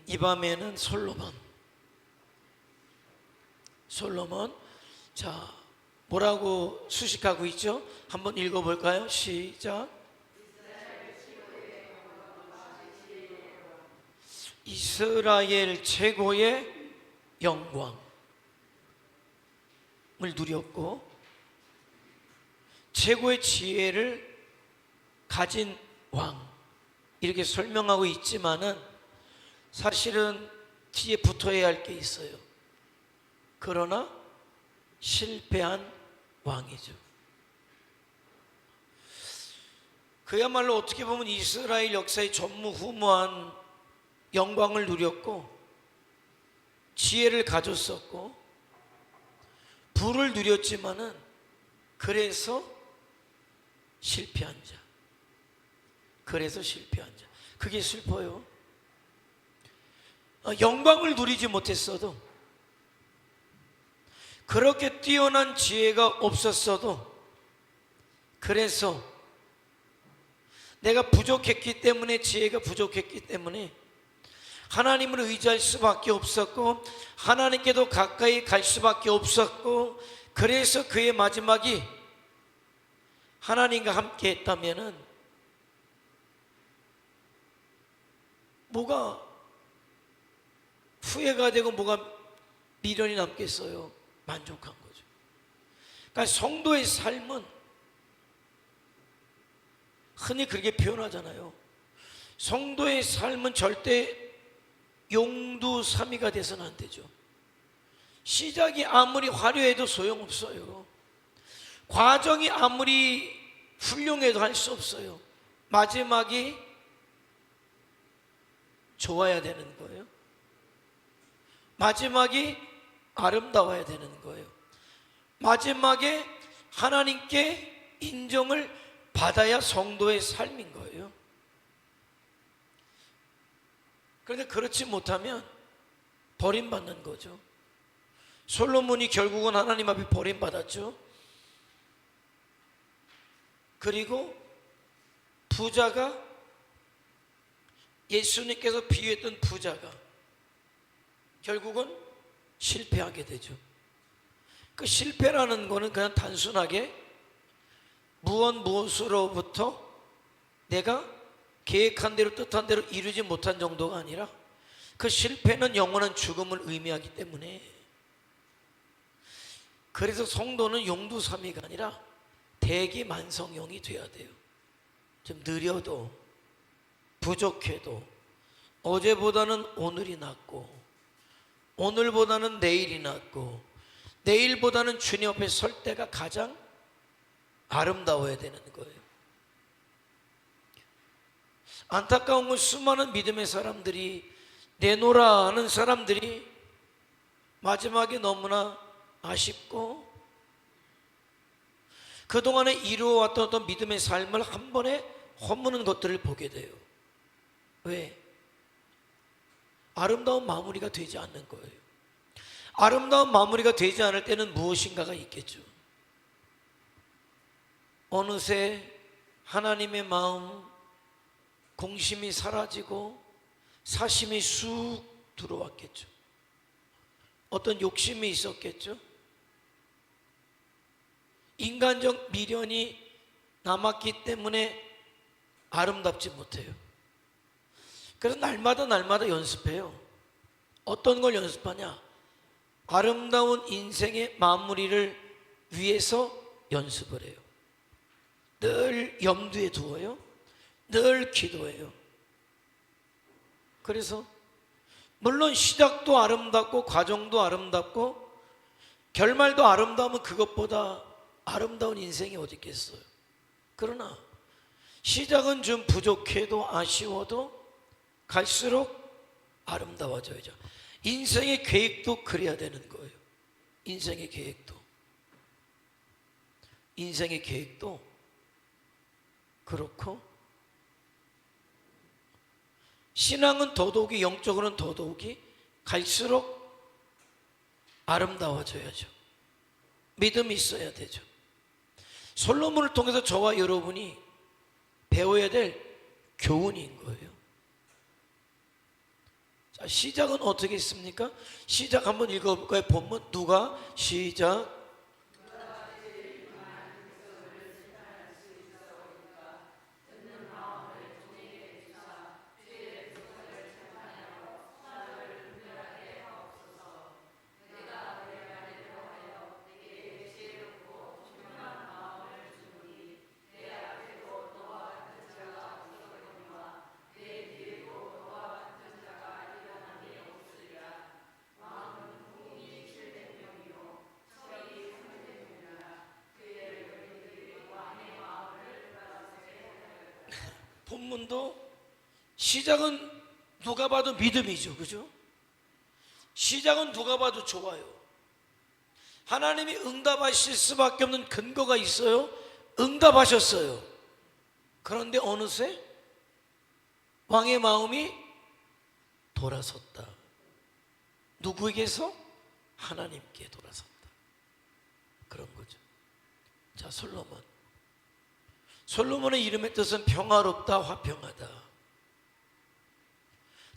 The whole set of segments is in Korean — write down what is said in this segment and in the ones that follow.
이 밤에는 솔로몬. 자, 뭐라고 수식하고 있죠? 한번 읽어볼까요? 시작. 이스라엘 최고의 영광을 누렸고 최고의 지혜를 가진 왕, 이렇게 설명하고 있지만은 사실은 뒤에 붙어야 할 게 있어요. 그러나 실패한 왕이죠. 그야말로 어떻게 보면 이스라엘 역사의 전무후무한 영광을 누렸고 지혜를 가졌었고 부를 누렸지만은 그래서 실패한 자. 그게 슬퍼요. 영광을 누리지 못했어도, 그렇게 뛰어난 지혜가 없었어도, 그래서 내가 부족했기 때문에, 지혜가 부족했기 때문에 하나님을 의지할 수밖에 없었고 하나님께도 가까이 갈 수밖에 없었고, 그래서 그의 마지막이 하나님과 함께 했다면은 뭐가 후회가 되고 뭐가 미련이 남겠어요? 만족한 거죠. 그러니까 성도의 삶은 흔히 그렇게 표현하잖아요. 성도의 삶은 절대 용두사미가 돼서는 안 되죠. 시작이 아무리 화려해도 소용없어요. 과정이 아무리 훌륭해도 할 수 없어요. 마지막이 좋아야 되는 거예요. 마지막이 아름다워야 되는 거예요. 마지막에 하나님께 인정을 받아야 성도의 삶인 거예요. 그런데 그렇지 못하면 버림받는 거죠. 솔로몬이 결국은 하나님 앞에 버림받았죠. 그리고 부자가, 예수님께서 비유했던 부자가 결국은 실패하게 되죠. 그 실패라는 거는 그냥 단순하게 무엇으로부터 내가 계획한 대로 뜻한 대로 이루지 못한 정도가 아니라, 그 실패는 영원한 죽음을 의미하기 때문에, 그래서 성도는 용두사미가 아니라 대기만성용이 돼야 돼요. 좀 느려도 부족해도 어제보다는 오늘이 낫고 오늘보다는 내일이 낫고 내일보다는 주님 앞에 설 때가 가장 아름다워야 되는 거예요. 안타까운 건 수많은 믿음의 사람들이, 내노라 하는 사람들이 마지막에 너무나 아쉽고 그동안에 이루어왔던 어떤 믿음의 삶을 한 번에 허무는 것들을 보게 돼요. 왜? 아름다운 마무리가 되지 않는 거예요. 아름다운 마무리가 되지 않을 때는 무엇인가가 있겠죠. 어느새 하나님의 마음, 공심이 사라지고 사심이 쑥 들어왔겠죠. 어떤 욕심이 있었겠죠. 인간적 미련이 남았기 때문에 아름답지 못해요. 그래서 날마다 연습해요. 어떤 걸 연습하냐? 아름다운 인생의 마무리를 위해서 연습을 해요. 늘 염두에 두어요. 늘 기도해요. 그래서 물론 시작도 아름답고 과정도 아름답고 결말도 아름다우면 그것보다 아름다운 인생이 어디 있겠어요. 그러나 시작은 좀 부족해도 아쉬워도 갈수록 아름다워져야죠. 인생의 계획도 그래야 되는 거예요. 인생의 계획도 그렇고, 신앙은 더더욱이, 영적으로는 더더욱이 갈수록 아름다워져야죠. 믿음이 있어야 되죠. 솔로몬을 통해서 저와 여러분이 배워야 될 교훈인 거예요. 자, 시작은 어떻게 했습니까? 시작 한번 읽어볼까요? 본문 누가 시작. 본문도 시작은 누가 봐도 믿음이죠, 그죠? 시작은 누가 봐도 좋아요. 하나님이 응답하실 수밖에 없는 근거가 있어요. 응답하셨어요. 그런데 어느새 왕의 마음이 돌아섰다. 누구에게서? 하나님께 돌아섰다. 그런 거죠. 자, 솔로몬의 이름의 뜻은 평화롭다, 화평하다.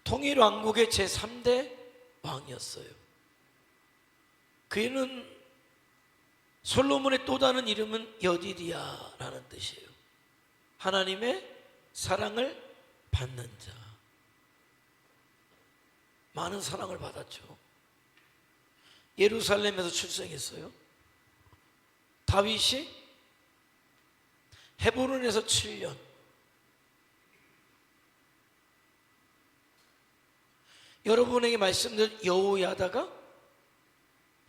통일 왕국의 제3대 왕이었어요. 그는 솔로몬의 또 다른 이름은 여디디야라는 뜻이에요. 하나님의 사랑을 받는 자. 많은 사랑을 받았죠. 예루살렘에서 출생했어요. 다윗이 헤브론에서 7년, 여러분에게 말씀드린 여호야다가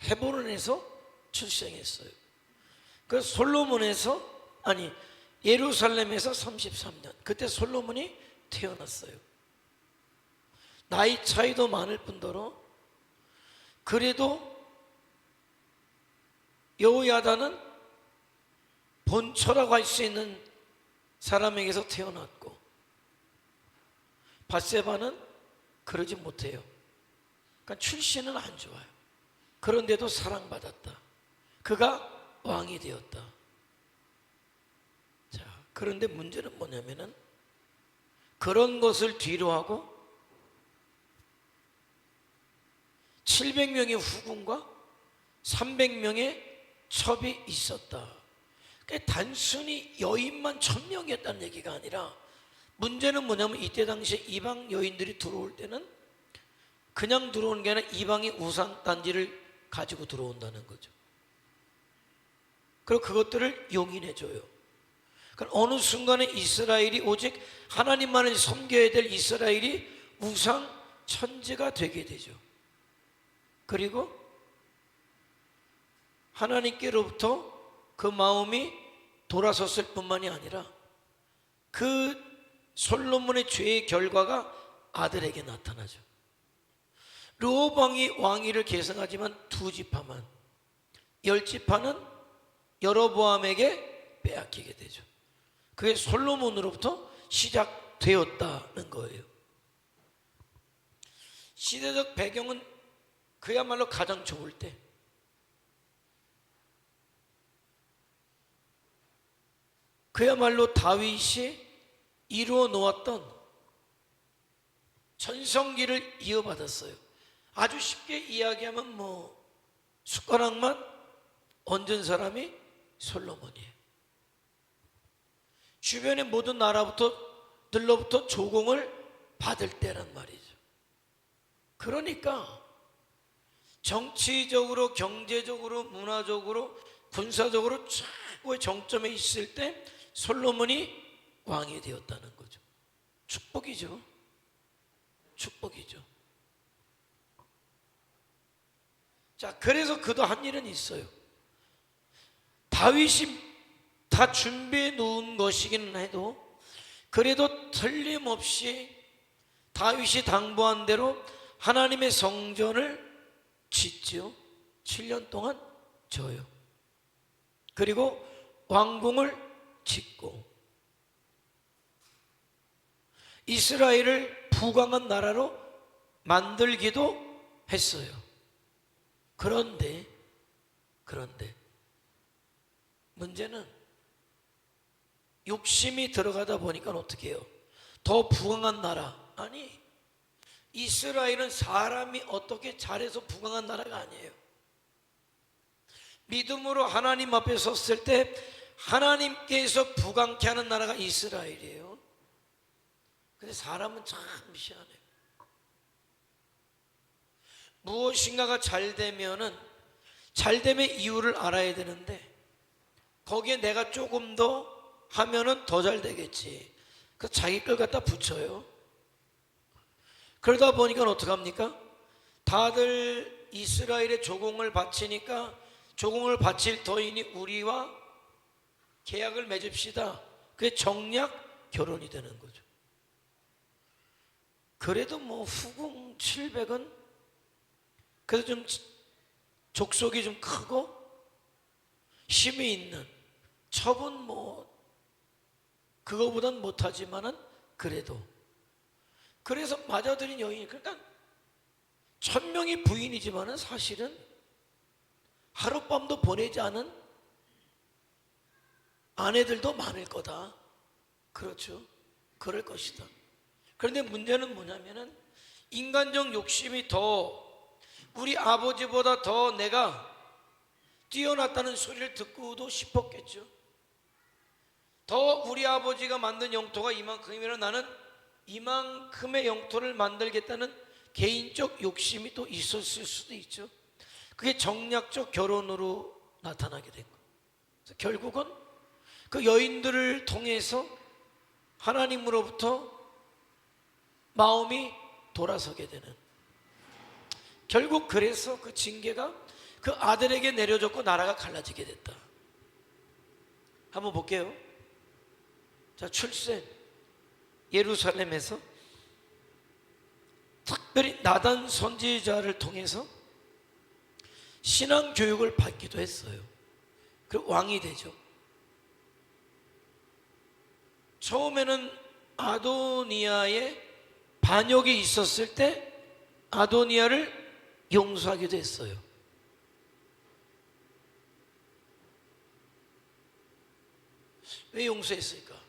헤브론에서 출생했어요. 그래서 예루살렘에서 33년, 그때 솔로몬이 태어났어요. 나이 차이도 많을 뿐더러 그래도 여호야다는 본처라고 할 수 있는 사람에게서 태어났고, 밧세바는 그러지 못해요. 그러니까 출신은 안 좋아요. 그런데도 사랑받았다. 그가 왕이 되었다. 자, 그런데 문제는 뭐냐면은 그런 것을 뒤로 하고 700명의 후궁과 300명의 첩이 있었다. 단순히 여인만 1000명이었다는 얘기가 아니라, 문제는 뭐냐면 이때 당시에 이방 여인들이 들어올 때는 그냥 들어오는 게 아니라 이방의 우상 단지를 가지고 들어온다는 거죠. 그리고 그것들을 용인해줘요. 그러니까 어느 순간에 이스라엘이 오직 하나님만을 섬겨야 될 이스라엘이 우상 천지가 되게 되죠. 그리고 하나님께로부터 그 마음이 돌아섰을 뿐만이 아니라 그 솔로몬의 죄의 결과가 아들에게 나타나죠. 르호보암이 왕위를 계승하지만 2지파만, 10지파는 여로보암에게 빼앗기게 되죠. 그게 솔로몬으로부터 시작되었다는 거예요. 시대적 배경은 그야말로 가장 좋을 때, 그야말로 다윗이 이루어 놓았던 전성기를 이어받았어요. 아주 쉽게 이야기하면 숟가락만 얹은 사람이 솔로몬이에요. 주변의 모든 나라들로부터 조공을 받을 때란 말이죠. 그러니까 정치적으로, 경제적으로, 문화적으로, 군사적으로 최고의 정점에 있을 때 솔로몬이 왕이 되었다는 거죠. 축복이죠. 축복이죠. 자, 그래서 그도 한 일은 있어요. 다윗이 다 준비해 놓은 것이기는 해도 그래도 틀림없이 다윗이 당부한 대로 하나님의 성전을 짓죠. 7년 동안 져요. 그리고 왕궁을 짓고 이스라엘을 부강한 나라로 만들기도 했어요. 그런데 문제는 욕심이 들어가다 보니까 어떻게 해요? 더 부강한 나라, 아니 이스라엘은 사람이 어떻게 잘해서 부강한 나라가 아니에요. 믿음으로 하나님 앞에 섰을 때 하나님께서 부강케 하는 나라가 이스라엘이에요. 근데 사람은 참 희한해요. 무엇인가가 잘 되면 이유를 알아야 되는데 거기에 내가 조금 더 하면은 더 잘 되겠지. 그래서 자기 걸 갖다 붙여요. 그러다 보니까 어떡합니까? 다들 이스라엘의 조공을 바치니까 조공을 바칠 터이니 우리와 계약을 맺읍시다. 그게 정략 결혼이 되는 거죠. 그래도 뭐 후궁 700은 그래도 좀 족속이 좀 크고 힘이 있는 첩은 뭐 그거보단 못하지만은 그래도 그래서 맞아들인 여인이 그러니까 1000명이 부인이지만은 사실은 하룻밤도 보내지 않은 아내들도 많을 거다. 그렇죠. 그럴 것이다. 그런데 문제는 뭐냐면은 인간적 욕심이 더 우리 아버지보다 더 내가 뛰어났다는 소리를 듣고도 싶었겠죠. 더 우리 아버지가 만든 영토가 이만큼이면 나는 이만큼의 영토를 만들겠다는 개인적 욕심이 또 있었을 수도 있죠. 그게 정략적 결혼으로 나타나게 된 거예요. 그래서 결국은 그 여인들을 통해서 하나님으로부터 마음이 돌아서게 되는, 결국 그래서 그 징계가 그 아들에게 내려졌고 나라가 갈라지게 됐다. 한번 볼게요. 자, 출생 예루살렘에서 특별히 나단 선지자를 통해서 신앙 교육을 받기도 했어요. 그리고 왕이 되죠. 처음에는 아도니아의 반역이 있었을 때 아도니아를 용서하기도 했어요. 왜 용서했을까?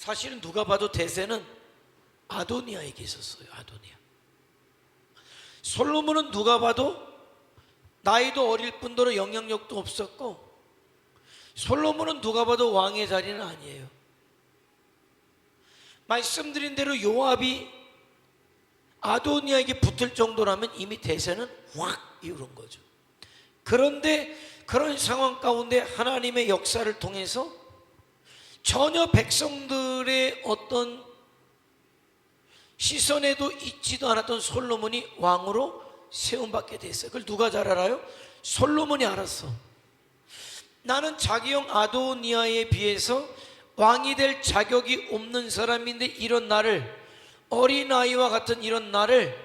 사실은 누가 봐도 대세는 아도니아에게 있었어요. 아도니아. 솔로몬은 누가 봐도 나이도 어릴 뿐더러 영향력도 없었고, 솔로몬은 누가 봐도 왕의 자리는 아니에요. 말씀드린 대로 요압이 아도니아에게 붙을 정도라면 이미 대세는 확 이루는 거죠. 그런데 그런 상황 가운데 하나님의 역사를 통해서 전혀 백성들의 어떤 시선에도 있지도 않았던 솔로몬이 왕으로 세움받게 됐어요. 그걸 누가 잘 알아요? 솔로몬이 알았어. 나는 자기 형 아도니아에 비해서 왕이 될 자격이 없는 사람인데 이런 나를, 어린아이와 같은 이런 나를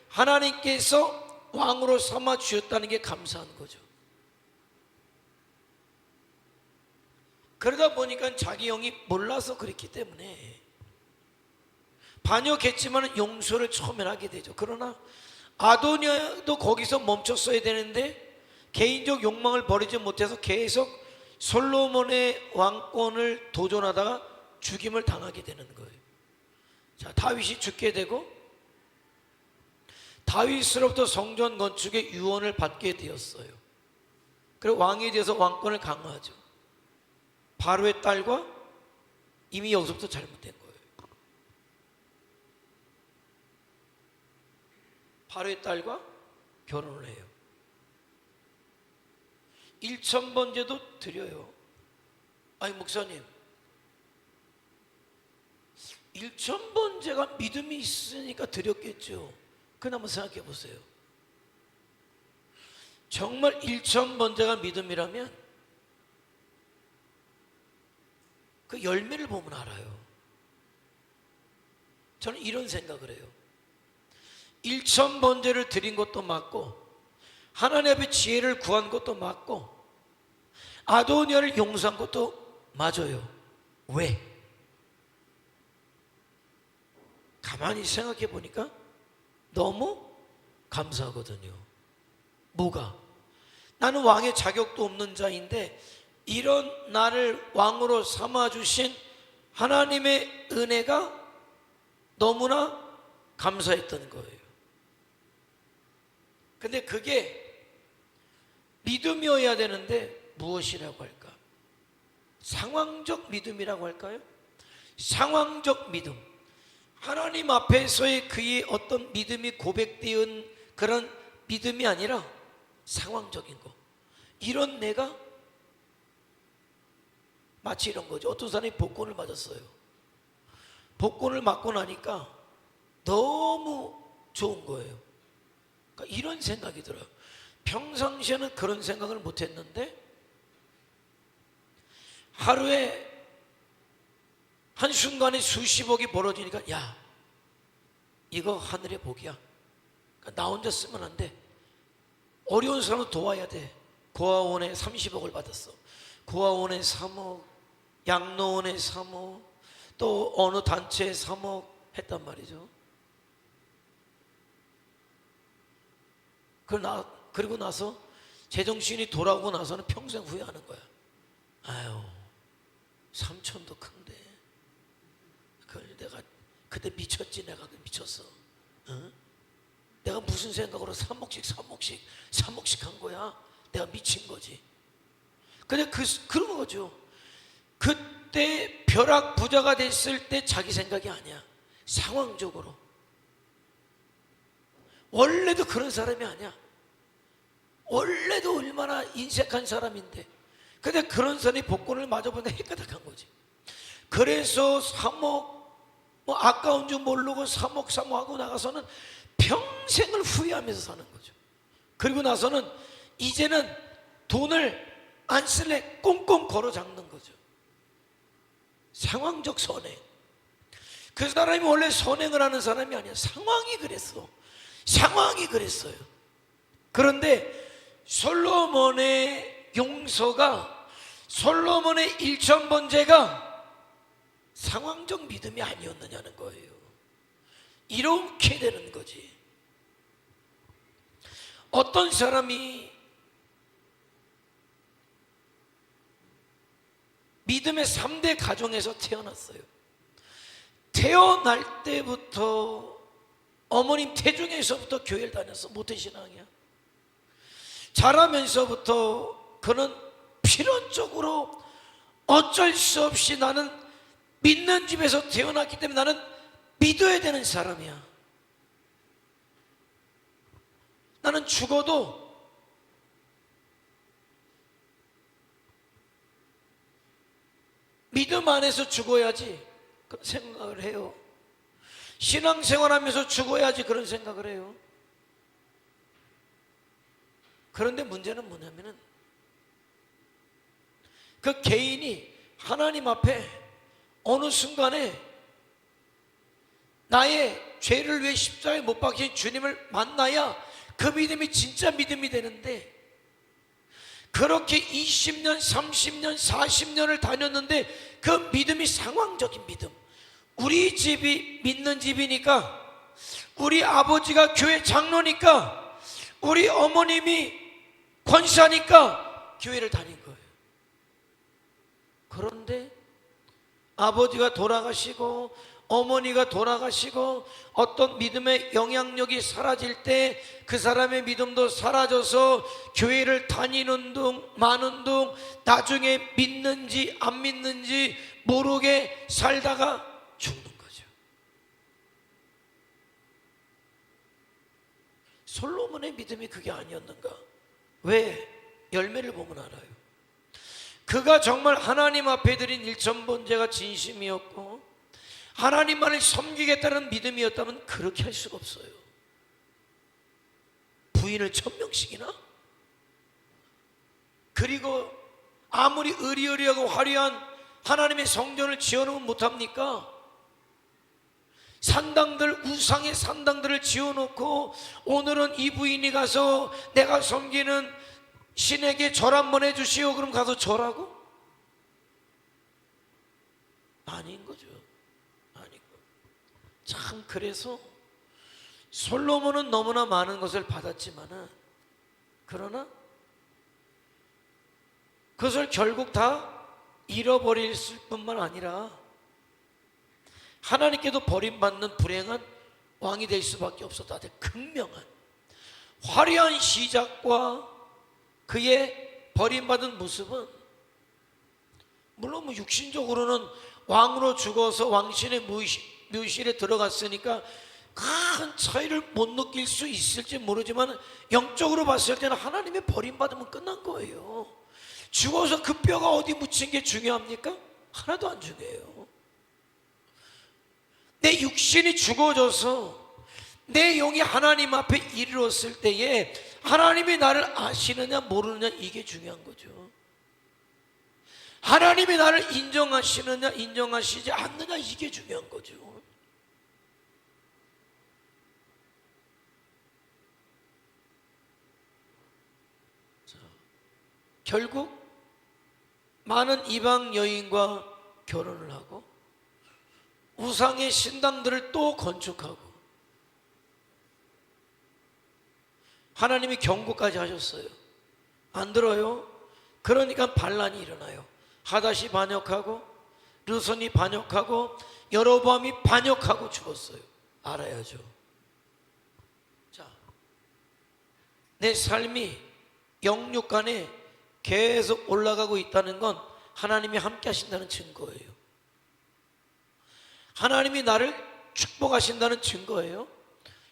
하나님께서 왕으로 삼아 주셨다는 게 감사한 거죠. 그러다 보니까 자기 형이 몰라서 그랬기 때문에 반역했지만 용서를 처음에 하게 되죠. 그러나 아도니아도 거기서 멈췄어야 되는데 개인적 욕망을 버리지 못해서 계속 솔로몬의 왕권을 도전하다가 죽임을 당하게 되는 거예요. 자, 다윗이 죽게 되고 다윗으로부터 성전 건축의 유언을 받게 되었어요. 그리고 왕이 되어서 왕권을 강화하죠. 바로의 딸과 이미 여기서부터 잘못된 거예요. 바로의 딸과 결혼을 해요. 1000번제도 드려요. 아니 목사님, 1000번제가 믿음이 있으니까 드렸겠죠. 그건 한번 생각해 보세요. 정말 1000번제가 믿음이라면 그 열매를 보면 알아요. 저는 이런 생각을 해요. 1000번제를 드린 것도 맞고 하나님 앞에 지혜를 구한 것도 맞고 아도니아를 용서한 것도 맞아요. 왜? 가만히 생각해 보니까 너무 감사하거든요. 뭐가? 나는 왕의 자격도 없는 자인데 이런 나를 왕으로 삼아주신 하나님의 은혜가 너무나 감사했던 거예요. 근데 그게 믿음이어야 되는데 무엇이라고 할까? 상황적 믿음이라고 할까요? 상황적 믿음. 하나님 앞에서의 그의 어떤 믿음이 고백되은 그런 믿음이 아니라 상황적인 거. 이런 내가 마치 이런 거죠. 어떤 사람이 복권을 맞았어요. 복권을 맞고 나니까 너무 좋은 거예요. 그러니까 이런 생각이 들어요. 평상시에는 그런 생각을 못 했는데 하루에 한순간에 수십억이 벌어지니까 야, 이거 하늘의 복이야. 그러니까 나 혼자 쓰면 안 돼. 어려운 사람을 도와야 돼. 고아원에 30억을 받았어. 고아원에 3억, 양로원에 3억, 또 어느 단체에 3억 했단 말이죠. 그리고 나서 제정신이 돌아오고 나서는 평생 후회하는 거야. 아유, 3천도 큰데 그걸 내가 그때 미쳤지. 내가 미쳤어. 어? 내가 무슨 생각으로 3억씩 한 거야. 내가 미친 거지. 근데 그런 거죠. 그때 벼락 부자가 됐을 때 자기 생각이 아니야. 상황적으로. 원래도 그런 사람이 아니야. 원래도 얼마나 인색한 사람인데. 근데 그런 사람이 복권을 맞아보니까 헷가닥한 거지. 그래서 3억 아까운 줄 모르고 3억 하고 나가서는 평생을 후회하면서 사는 거죠. 그리고 나서는 이제는 돈을 안 쓸래 꽁꽁 걸어 잡는 거죠. 상황적 선행. 그 사람이 원래 선행을 하는 사람이 아니야. 상황이 그랬어. 상황이 그랬어요. 그런데 솔로몬의 용서가, 솔로몬의 일천번제가 상황적 믿음이 아니었느냐는 거예요. 이렇게 되는 거지. 어떤 사람이 믿음의 3대 가정에서 태어났어요. 태어날 때부터 어머님 태중에서부터 교회를 다녔어. 모태신앙이야. 자라면서부터 그는 필연적으로 어쩔 수 없이 나는 믿는 집에서 태어났기 때문에 나는 믿어야 되는 사람이야. 나는 죽어도 믿음 안에서 죽어야지 그런 생각을 해요. 신앙생활하면서 죽어야지 그런 생각을 해요. 그런데 문제는 뭐냐면은 그 개인이 하나님 앞에 어느 순간에 나의 죄를 위해 십자가에 못 박힌 주님을 만나야 그 믿음이 진짜 믿음이 되는데, 그렇게 20년, 30년, 40년을 다녔는데 그 믿음이 상황적인 믿음. 우리 집이 믿는 집이니까, 우리 아버지가 교회 장로니까, 우리 어머님이 권사니까 교회를 다닌 거예요. 그런데 아버지가 돌아가시고 어머니가 돌아가시고 어떤 믿음의 영향력이 사라질 때 그 사람의 믿음도 사라져서 교회를 다니는 둥 마는 둥 나중에 믿는지 안 믿는지 모르게 살다가 죽는 거죠. 솔로몬의 믿음이 그게 아니었는가? 왜? 열매를 보면 알아요. 그가 정말 하나님 앞에 드린 일천번제가 진심이었고 하나님만을 섬기겠다는 믿음이었다면 그렇게 할 수가 없어요. 부인을 1000명씩이나? 그리고 아무리 의리의리하고 화려한 하나님의 성전을 지어놓으면 못합니까? 산당들, 우상의 산당들을 지어놓고 오늘은 이 부인이 가서 내가 섬기는 신에게 절 한번 해주시오. 그럼 가서 절하고? 아닌 거죠. 아니고. 참, 그래서 솔로몬은 너무나 많은 것을 받았지만은, 그러나 그것을 결국 다 잃어버릴 뿐만 아니라 하나님께도 버림받는 불행한 왕이 될 수밖에 없었다. 극명한 화려한 시작과 그의 버림받은 모습은, 물론 뭐 육신적으로는 왕으로 죽어서 왕신의 묘실에 들어갔으니까 큰 차이를 못 느낄 수 있을지 모르지만, 영적으로 봤을 때는 하나님의 버림받으면 끝난 거예요. 죽어서 그 뼈가 어디 묻힌 게 중요합니까? 하나도 안 중요해요. 내 육신이 죽어져서 내 영이 하나님 앞에 이르렀을 때에 하나님이 나를 아시느냐 모르느냐, 이게 중요한 거죠. 하나님이 나를 인정하시느냐 인정하시지 않느냐, 이게 중요한 거죠. 자, 결국 많은 이방 여인과 결혼을 하고 우상의 신당들을 또 건축하고 하나님이 경고까지 하셨어요. 안 들어요? 그러니까 반란이 일어나요. 하닷이 반역하고 르손이 반역하고 여로보암이 반역하고 죽었어요. 알아야죠. 자, 내 삶이 영육간에 계속 올라가고 있다는 건 하나님이 함께 하신다는 증거예요. 하나님이 나를 축복하신다는 증거예요.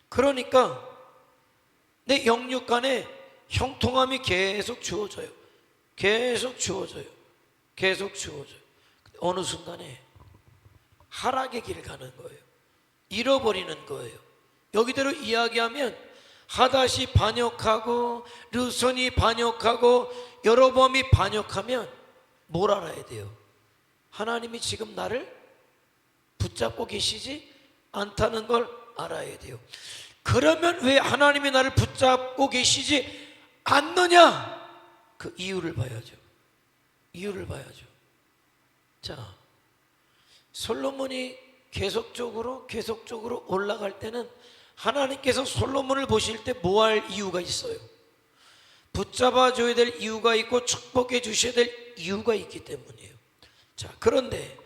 그러니까 내 영육간에 형통함이 계속 주어져요. 계속 주어져요. 계속 주어져요. 어느 순간에 하락의 길을 가는 거예요. 잃어버리는 거예요. 여기대로 이야기하면 하닷이 반역하고 르손이 반역하고 여로보암이 반역하면 뭘 알아야 돼요? 하나님이 지금 나를 붙잡고 계시지 않다는 걸 알아야 돼요. 그러면 왜 하나님이 나를 붙잡고 계시지 않느냐? 그 이유를 봐야죠. 이유를 봐야죠. 자, 솔로몬이 계속적으로 올라갈 때는 하나님께서 솔로몬을 보실 때 뭐 할 이유가 있어요? 붙잡아 줘야 될 이유가 있고 축복해 주셔야 될 이유가 있기 때문이에요. 자, 그런데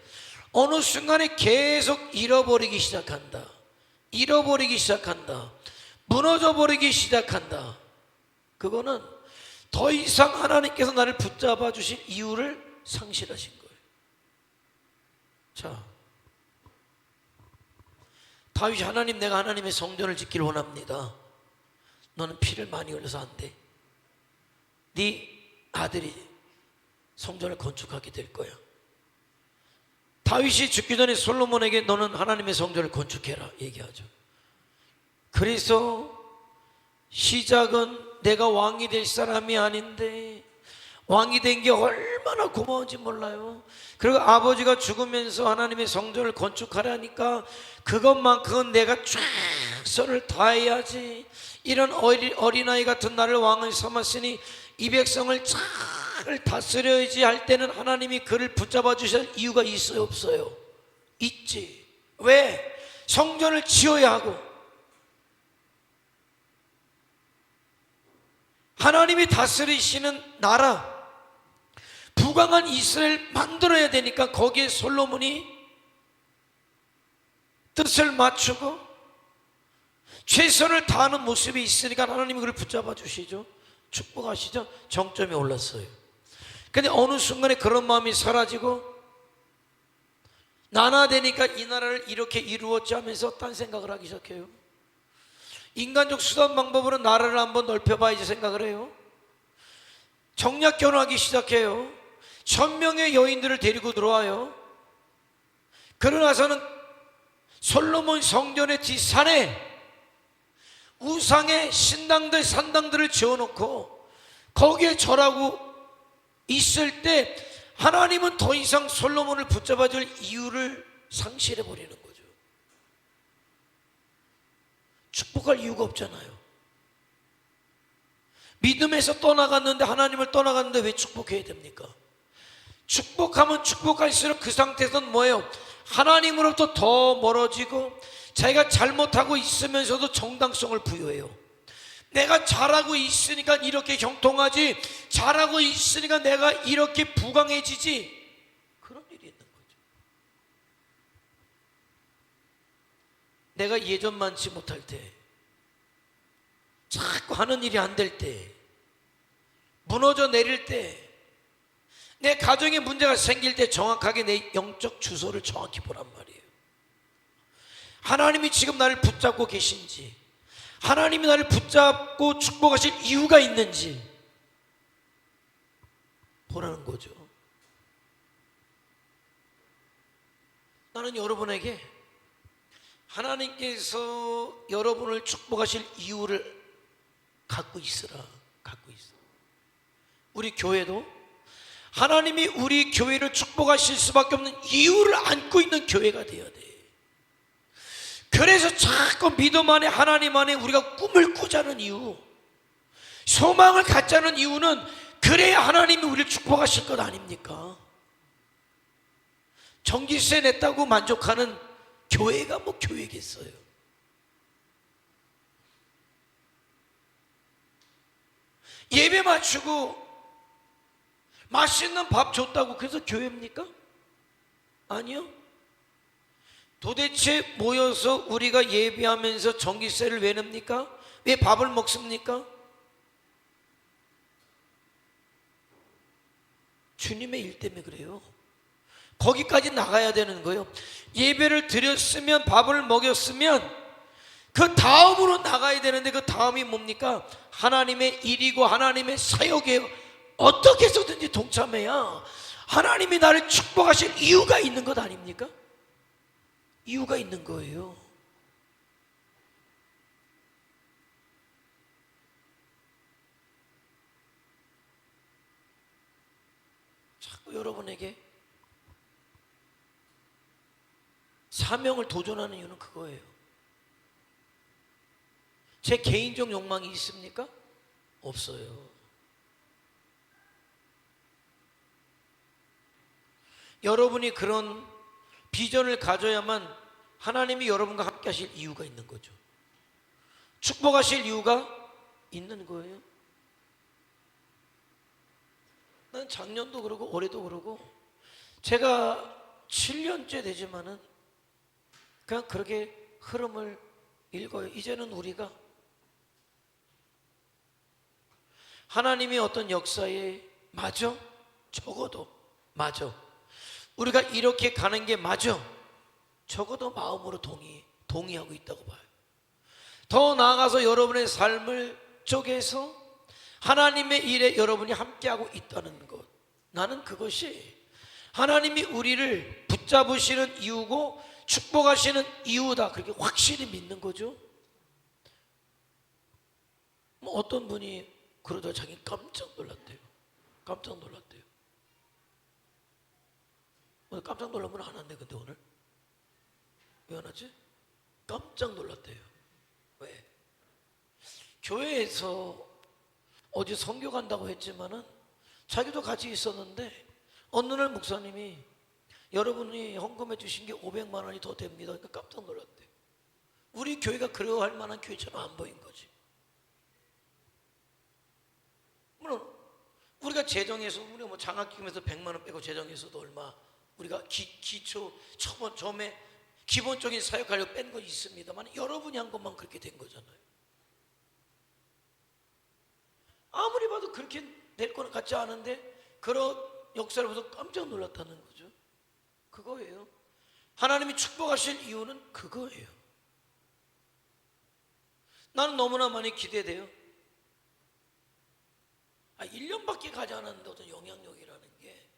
어느 순간에 계속 잃어버리기 시작한다. 잃어버리기 시작한다. 무너져 버리기 시작한다. 그거는 더 이상 하나님께서 나를 붙잡아 주신 이유를 상실하신 거예요. 자, 다윗이 하나님, 내가 하나님의 성전을 짓기를 원합니다. 너는 피를 많이 흘려서 안 돼. 네 아들이 성전을 건축하게 될 거야. 다윗이 죽기 전에 솔로몬에게 너는 하나님의 성전을 건축해라 얘기하죠. 그래서 시작은 내가 왕이 될 사람이 아닌데 왕이 된 게 얼마나 고마운지 몰라요. 그리고 아버지가 죽으면서 하나님의 성전을 건축하라니까 그것만큼은 내가 최선을 다해야지. 이런 어린아이 같은 나를 왕을 삼았으니 이 백성을 잘 다스려야지 할 때는 하나님이 그를 붙잡아 주실 이유가 있어요, 없어요? 있지. 왜? 성전을 지어야 하고 하나님이 다스리시는 나라, 부강한 이스라엘 만들어야 되니까 거기에 솔로몬이 뜻을 맞추고 최선을 다하는 모습이 있으니까 하나님이 그를 붙잡아 주시죠. 축복하시죠. 정점에 올랐어요. 근데 어느 순간에 그런 마음이 사라지고 나나되니까 이 나라를 이렇게 이루었지 하면서 딴 생각을 하기 시작해요. 인간적 수단 방법으로 나라를 한번 넓혀봐야지 생각을 해요. 정략 결혼하기 시작해요. 1000명의 여인들을 데리고 들어와요. 그러나서는 솔로몬 성전의 뒷산에 우상의 신당들 산당들을 지어놓고 거기에 절하고 있을 때 하나님은 더 이상 솔로몬을 붙잡아줄 이유를 상실해버리는 거죠. 축복할 이유가 없잖아요. 믿음에서 떠나갔는데, 하나님을 떠나갔는데 왜 축복해야 됩니까? 축복하면 축복할수록 그 상태에서는 뭐예요? 하나님으로부터 더 멀어지고 자기가 잘못하고 있으면서도 정당성을 부여해요. 내가 잘하고 있으니까 이렇게 형통하지, 잘하고 있으니까 내가 이렇게 부강해지지, 그런 일이 있는 거죠. 내가 예전만치 못할 때, 자꾸 하는 일이 안 될 때, 무너져 내릴 때, 내 가정에 문제가 생길 때 정확하게 내 영적 주소를 정확히 보란 말이에요. 하나님이 지금 나를 붙잡고 계신지, 하나님이 나를 붙잡고 축복하실 이유가 있는지 보라는 거죠. 나는 여러분에게 하나님께서 여러분을 축복하실 이유를 갖고 있으라. 갖고 있어. 우리 교회도 하나님이 우리 교회를 축복하실 수밖에 없는 이유를 안고 있는 교회가 되어야 돼. 그래서 자꾸 믿음 안에 하나님 안에 우리가 꿈을 꾸자는 이유, 소망을 갖자는 이유는 그래야 하나님이 우리를 축복하실 것 아닙니까? 전기세 냈다고 만족하는 교회가 뭐 교회겠어요? 예배 맞추고 맛있는 밥 줬다고 그래서 교회입니까? 아니요. 도대체 모여서 우리가 예배하면서 전기세를 왜 냅니까? 왜 밥을 먹습니까? 주님의 일 때문에 그래요. 거기까지 나가야 되는 거예요. 예배를 드렸으면, 밥을 먹였으면 그 다음으로 나가야 되는데, 그 다음이 뭡니까? 하나님의 일이고 하나님의 사역에 어떻게 해서든지 동참해야 하나님이 나를 축복하실 이유가 있는 것 아닙니까? 이유가 있는 거예요. 자꾸 여러분에게 사명을 도전하는 이유는 그거예요. 제 개인적 욕망이 있습니까? 없어요. 여러분이 그런 비전을 가져야만 하나님이 여러분과 함께 하실 이유가 있는 거죠. 축복하실 이유가 있는 거예요. 난 작년도 그러고 올해도 그러고 제가 7년째 되지만은 그냥 그렇게 흐름을 읽어요. 이제는 우리가 하나님의 어떤 역사에 맞아? 적어도 맞아. 우리가 이렇게 가는 게 맞아. 적어도 마음으로 동의하고 있다고 봐요. 더 나아가서 여러분의 삶을 쪼개서 하나님의 일에 여러분이 함께하고 있다는 것, 나는 그것이 하나님이 우리를 붙잡으시는 이유고 축복하시는 이유다, 그렇게 확실히 믿는 거죠. 뭐 어떤 분이 그러다 자기 깜짝 놀랐대요. 깜짝 놀랐대요. 오늘 깜짝 놀라면 안 왔네. 근데 오늘 왜 안 왔지? 깜짝 놀랐대요. 왜? 교회에서 어제 선교 간다고 했지만은 자기도 같이 있었는데 어느 날 목사님이 여러분이 헌금해 주신 게 500만 원이 더 됩니다. 그러니까 깜짝 놀랐대요. 우리 교회가 그러할 만한 교회처럼 안 보인 거지. 물론 우리가 재정에서 우리 뭐 장학금에서 100만 원 빼고 재정에서도 얼마 우리가 기초 처음에 기본적인 사역하려고 뺀 거 있습니다만 여러분이 한 것만 그렇게 된 거잖아요. 아무리 봐도 그렇게 될 것 같지 않은데 그런 역사를 보면서 깜짝 놀랐다는 거죠. 그거예요. 하나님이 축복하실 이유는 그거예요. 나는 너무나 많이 기대돼요. 1년밖에 가지 않았는데 어떤 영향력이라는 게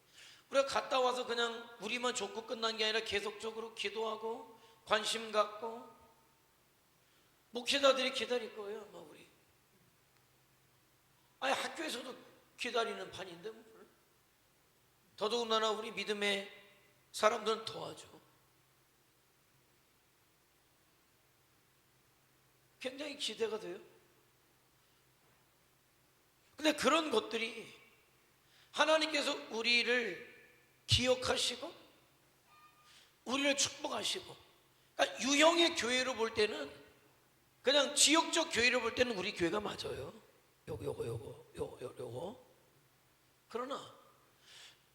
우리가 갔다 와서 그냥 우리만 좋고 끝난 게 아니라 계속적으로 기도하고 관심 갖고 목회자들이 기다릴 거예요. 아마 우리 학교에서도 기다리는 판인데 뭐. 더더군다나 우리 믿음의 사람들은 더하죠. 굉장히 기대가 돼요. 근데 그런 것들이 하나님께서 우리를 기억하시고 우리를 축복하시고, 그러니까 유형의 교회로 볼 때는 그냥 지역적 교회로 볼 때는 우리 교회가 맞아요. 요거. 그러나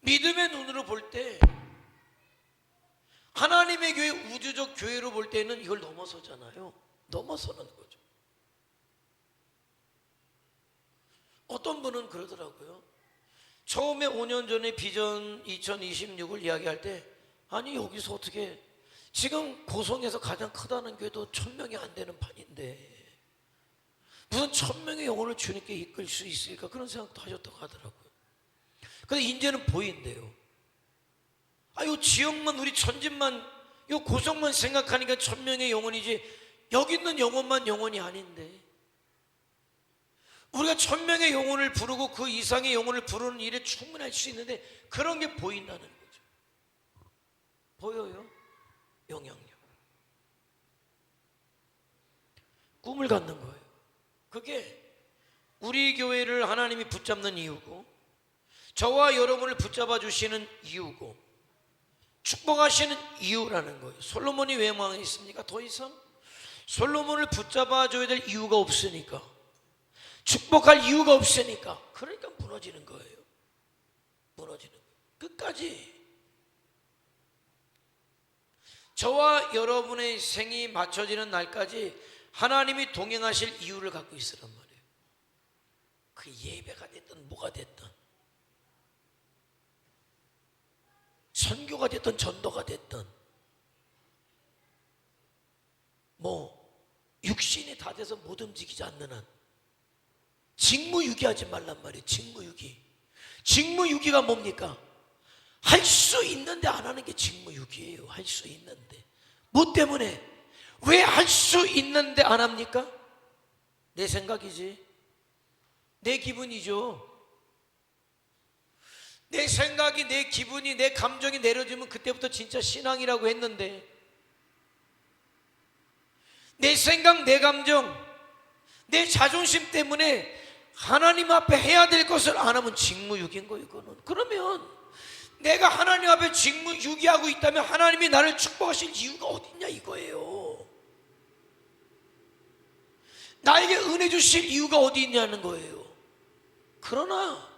믿음의 눈으로 볼 때 하나님의 교회, 우주적 교회로 볼 때는 이걸 넘어서잖아요. 넘어서는 거죠. 어떤 분은 그러더라고요. 처음에 5년 전에 비전 2026을 이야기할 때, 아니 여기서 어떻게, 지금 고성에서 가장 크다는 교회도 1000명이 안 되는 판인데 무슨 1000명의 영혼을 주님께 이끌 수 있을까, 그런 생각도 하셨다고 하더라고요. 근데 이제는 보인대요. 요 지역만, 우리 천진만, 요 고성만 생각하니까 1000명의 영혼이지 여기 있는 영혼만 영혼이 아닌데, 우리가 1000명의 영혼을 부르고 그 이상의 영혼을 부르는 일에 충분할 수 있는데 그런 게 보인다는 거죠. 보여요? 영향력. 꿈을 갖는 거예요. 그게 우리 교회를 하나님이 붙잡는 이유고, 저와 여러분을 붙잡아 주시는 이유고, 축복하시는 이유라는 거예요. 솔로몬이 왜 망했습니까? 더 이상 솔로몬을 붙잡아 줘야 될 이유가 없으니까, 축복할 이유가 없으니까, 그러니까 무너지는 거예요. 무너지는 거예요. 끝까지 저와 여러분의 생이 맞춰지는 날까지 하나님이 동행하실 이유를 갖고 있으란 말이에요. 그 예배가 됐든 뭐가 됐든, 선교가 됐든 전도가 됐든, 육신이 다 돼서 못 움직이지 않는 한 직무유기하지 말란 말이에요. 직무유기가 뭡니까? 할 수 있는데 안 하는 게 직무유기예요. 할 수 있는데. 뭐 때문에? 왜 할 수 있는데 안 합니까? 내 생각이지, 내 기분이죠. 내 생각이, 내 기분이, 내 감정이 내려지면 그때부터 진짜 신앙이라고 했는데, 내 생각, 내 감정, 내 자존심 때문에 하나님 앞에 해야 될 것을 안 하면 직무유기인 거예요. 이거는. 그러면 내가 하나님 앞에 직무유기하고 있다면 하나님이 나를 축복하실 이유가 어딨냐 이거예요. 나에게 은혜 주실 이유가 어디 있냐는 거예요. 그러나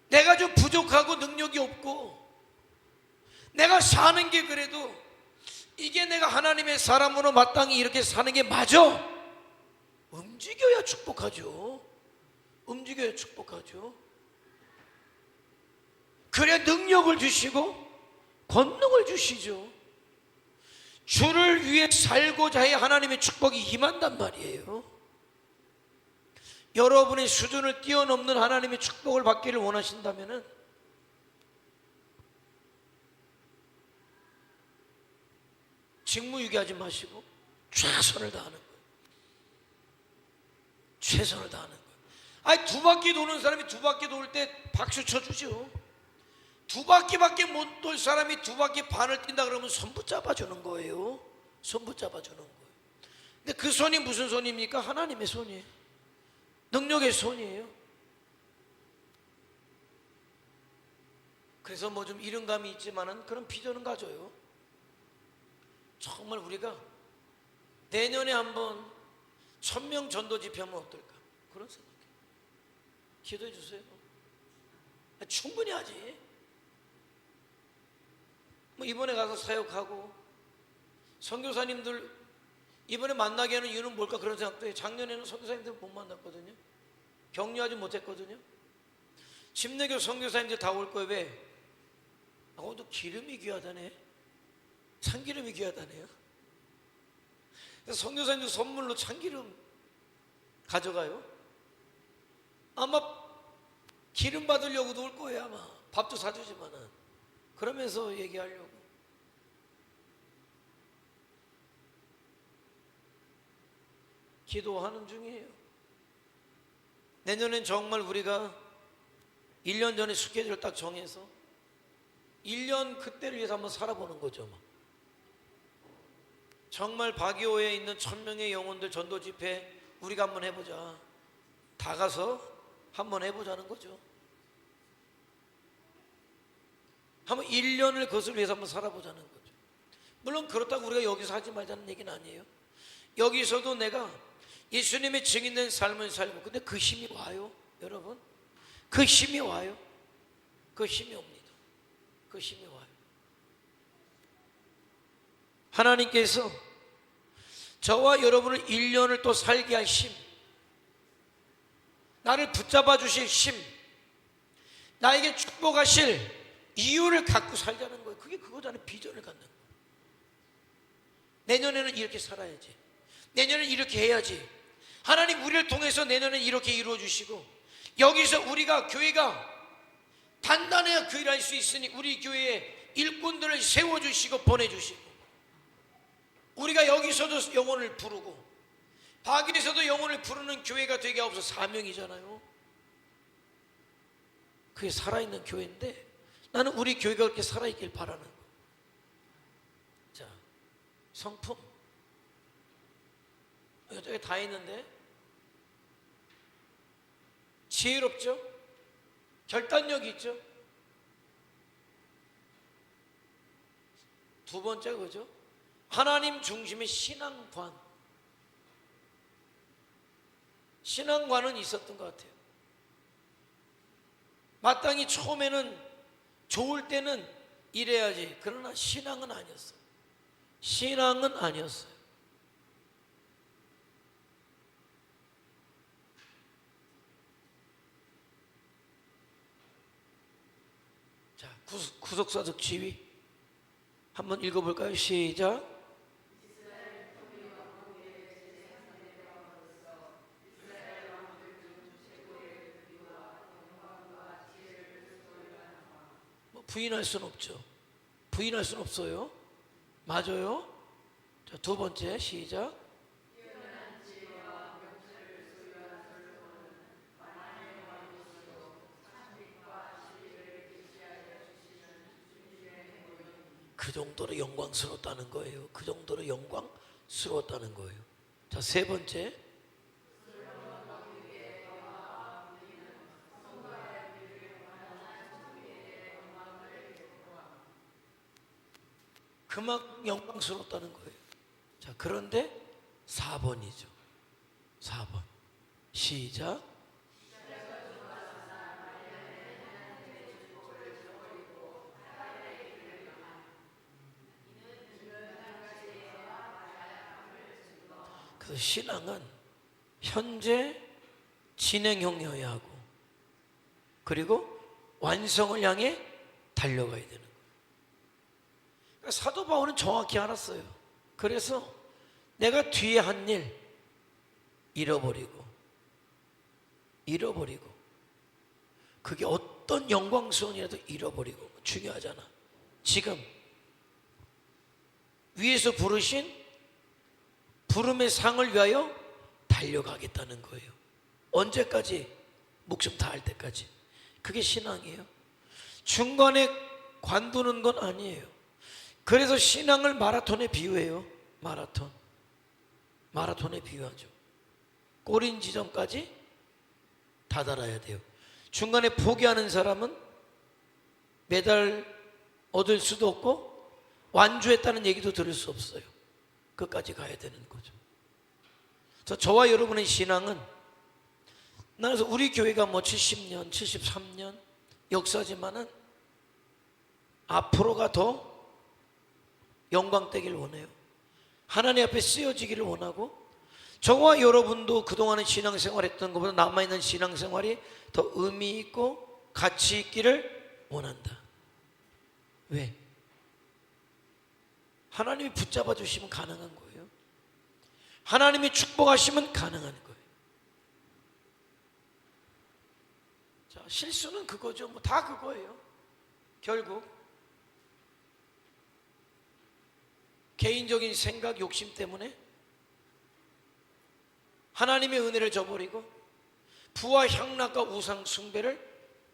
내가 좀 부족하고 능력이 없고 내가 사는 게 그래도 이게 내가 하나님의 사람으로 마땅히 이렇게 사는 게 맞아? 움직여야 축복하죠. 움직여야 축복하죠. 그래야 능력을 주시고 권능을 주시죠. 주를 위해 살고자 해야 하나님의 축복이 임한단 말이에요. 여러분의 수준을 뛰어넘는 하나님의 축복을 받기를 원하신다면 직무유기하지 마시고 최선을 다하는 거예요. 최선을 다하는 거예요. 아니, 2바퀴 도는 사람이 2바퀴 돌 때 박수 쳐주죠. 2바퀴밖에 못 돌 사람이 2바퀴 반을 뛴다 그러면 손 붙잡아주는 거예요. 손 붙잡아주는 거예요. 근데 그 손이 무슨 손입니까? 하나님의 손이에요. 능력의 손이에요. 그래서 뭐 좀 이른감이 있지만은 그런 비전은 가져요. 정말 우리가 내년에 한번 1000명 전도 집회하면 어떨까? 그런 생각해요. 기도해 주세요. 충분히 하지. 뭐 이번에 가서 사역하고 선교사님들 이번에 만나게 하는 이유는 뭘까? 그런 생각도 해요. 작년에는 선교사님들 못 만났거든요. 격려하지 못했거든요. 침례교 선교사님들 다 올 거예요. 왜? 오늘 기름이 귀하다네. 참기름이 귀하다네요. 그래서 선교사님들 선물로 참기름 가져가요. 아마 기름 받으려고도 올 거예요. 아마 밥도 사주지만은 그러면서 얘기하려고. 기도하는 중이에요. 내년엔 정말 우리가 1년 전에 스케줄을 딱 정해서 1년 그때를 위해서 한번 살아보는 거죠. 정말 바기오에 있는 1000명의 영혼들 전도 집회 우리가 한번 해보자. 다 가서 한번 해보자는 거죠. 한번 1년을 그것을 위해서 한번 살아보자는 거죠. 물론 그렇다고 우리가 여기서 하지 말자는 얘기는 아니에요. 여기서도 내가 예수님의 증인된 삶을 살고, 근데 그 힘이 와요, 여러분. 그 힘이 와요. 그 힘이 옵니다. 그 힘이 와요. 하나님께서 저와 여러분을 1년을 또 살게 할 힘, 나를 붙잡아 주실 힘, 나에게 축복하실 이유를 갖고 살자는 거예요. 그게 그거잖아요. 비전을 갖는 거예요. 내년에는 이렇게 살아야지, 내년에는 이렇게 해야지, 하나님 우리를 통해서 내년에는 이렇게 이루어 주시고, 여기서 우리가 교회가 단단해야 그 일을 할 수 있으니 우리 교회에 일꾼들을 세워주시고 보내주시고, 우리가 여기서도 영혼을 부르고 밖에서도 영혼을 부르는 교회가 되게 하옵소서. 사명이잖아요. 그게 살아있는 교회인데 나는 우리 교회가 그렇게 살아있길 바라는 거예요. 자, 성품 여기에 다 있는데, 지혜롭죠? 결단력이 있죠? 두 번째 그죠? 하나님 중심의 신앙관. 신앙관은 있었던 것 같아요. 마땅히 처음에는 좋을 때는 이래야지, 그러나 신앙은 아니었어요. 신앙은 아니었어요. 자, 구속사적 지위 한번 읽어볼까요? 시작. 뭐 부인할 수는 없죠. 부인할 수는 없어요. 맞아요. 자, 두 번째 시작. 그 정도로 영광스럽다는 거예요. 그 정도로 영광스러웠다는 거예요. 자, 세 번째. 그만큼 영광스럽다는 거예요. 자, 그런데 4번이죠. 4번. 시작. 그 신앙은 현재 진행형이어야 하고, 그리고 완성을 향해 달려가야 되는 거예요. 그러니까 사도 바울은 정확히 알았어요. 그래서 내가 뒤에 한 일 잃어버리고 그게 어떤 영광스러운이라도 잃어버리고, 중요하잖아. 지금 위에서 부르신 부름의 상을 위하여 달려가겠다는 거예요. 언제까지? 목숨 다할 때까지. 그게 신앙이에요. 중간에 관두는 건 아니에요. 그래서 신앙을 마라톤에 비유해요. 마라톤에 비유하죠. 꼬린 지점까지 다다라야 돼요. 중간에 포기하는 사람은 메달 얻을 수도 없고 완주했다는 얘기도 들을 수 없어요. 끝까지 가야 되는 거죠. 저와 여러분의 신앙은, 나는 우리 교회가 뭐 70년, 73년 역사지만은 앞으로가 더 영광되기를 원해요. 하나님 앞에 쓰여지기를 원하고, 저와 여러분도 그동안의 신앙생활 했던 것보다 남아있는 신앙생활이 더 의미 있고 가치 있기를 원한다. 왜? 하나님이 붙잡아 주시면 가능한 거예요. 하나님이 축복하시면 가능한 거예요. 자, 실수는 그거죠. 뭐 다 그거예요. 결국 개인적인 생각, 욕심 때문에 하나님의 은혜를 저버리고 부와 향락과 우상 숭배를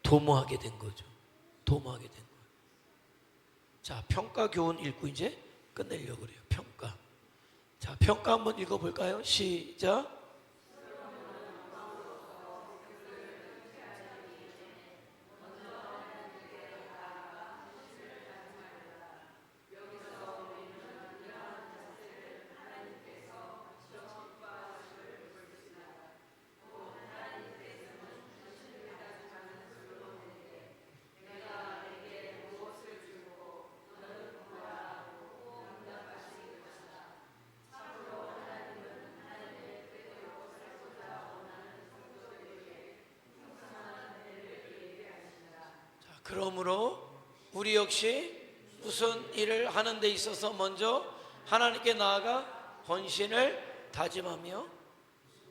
도모하게 된 거죠. 도모하게 된 거예요. 자, 평가 교훈 읽고 이제 끝내려고 그래요. 평가. 자, 평가 한번 읽어볼까요? 시작. 그러므로 우리 역시 무슨 일을 하는 데 있어서 먼저 하나님께 나아가 헌신을 다짐하며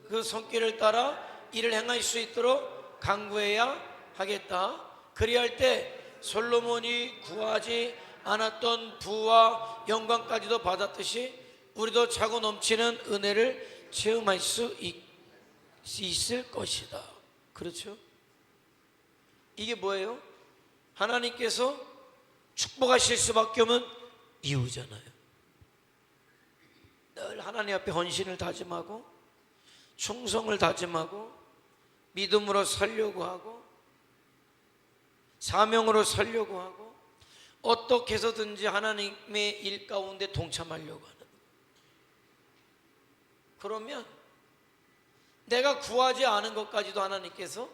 그 손길을 따라 일을 행할 수 있도록 강구해야 하겠다. 그리할 때 솔로몬이 구하지 않았던 부와 영광까지도 받았듯이 우리도 차고 넘치는 은혜를 체험할 수 있을 것이다. 그렇죠? 이게 뭐예요? 하나님께서 축복하실 수밖에 없는 이유잖아요. 늘 하나님 앞에 헌신을 다짐하고 충성을 다짐하고 믿음으로 살려고 하고 사명으로 살려고 하고 어떻게 해서든지 하나님의 일 가운데 동참하려고 하는. 그러면 내가 구하지 않은 것까지도 하나님께서